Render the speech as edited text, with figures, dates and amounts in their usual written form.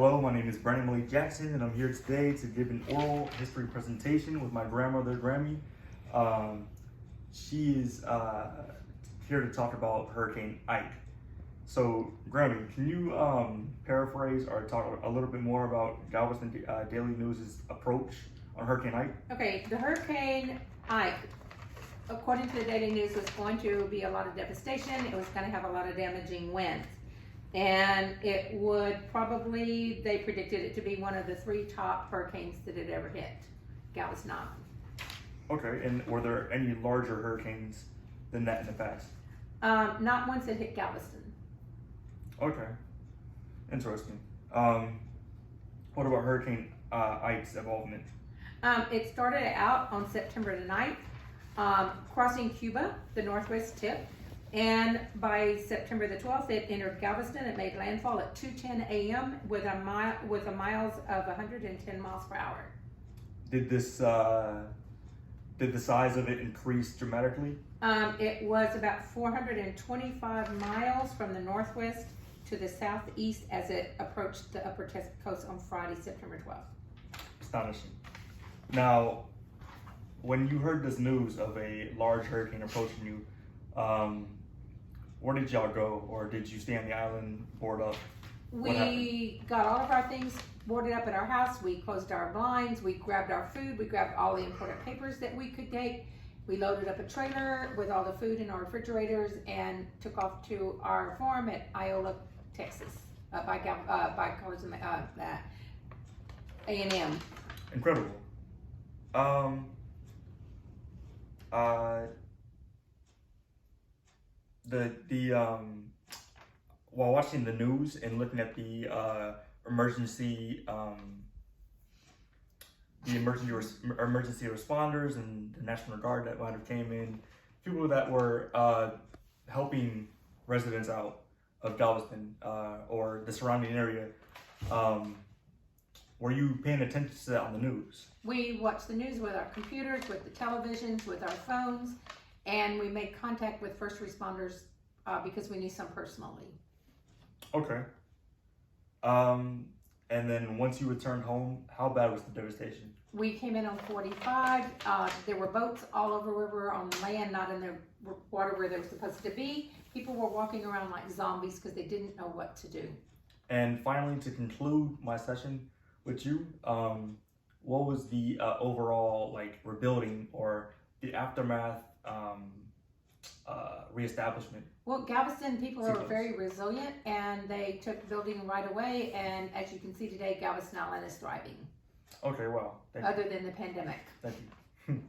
Hello, my name is Brandon Malik Jackson, and I'm here today to give an oral history presentation with my grandmother, Grammy. She is here to talk about Hurricane Ike. So, Grammy, can you paraphrase or talk a little bit more about Galveston Daily News' approach on Hurricane Ike? Okay, the Hurricane Ike, according to the Daily News, was going to be a lot of devastation. It was going to have a lot of damaging winds. And it would probably, they predicted it to be one of the 3 top hurricanes that had ever hit Galveston Island. Okay, and were there any larger hurricanes than that in the past? Not ones that hit Galveston. Okay, interesting. What about Hurricane Ike's involvement? It started out on September the 9th, crossing Cuba, the northwest tip. And by September the 12th, it entered Galveston. It made landfall at 2:10 a.m. with a miles of 110 miles per hour. Did the size of it increase dramatically? It was about 425 miles from the northwest to the southeast as it approached the upper coast on Friday, September 12th. Astonishing. Now, when you heard this news of a large hurricane approaching you, where did y'all go, or did you stay on the island, board up? We got all of our things boarded up at our house. We closed our blinds. We grabbed our food. We grabbed all the important papers that we could take. We loaded up a trailer with all the food in our refrigerators and took off to our farm at Iola, Texas, by College of A&M. Incredible. While watching the news and looking at the emergency responders and the National Guard that might have came in, people that were helping residents out of Galveston or the surrounding area, were you paying attention to that on the news? We watched the news with our computers, with the televisions, with our phones, and we made contact with first responders because we knew some personally. Okay. And then once you returned home, how bad was the devastation? We came in on 45. There were boats all over the river on land, not in the water where they were supposed to be. People were walking around like zombies because they didn't know what to do. And finally, to conclude my session with you, what was the overall rebuilding or the aftermath reestablishment? Well, Galveston people are very resilient, and they took building right away. And as you can see today, Galveston Island is thriving. Okay, well, other than the pandemic. Thank you.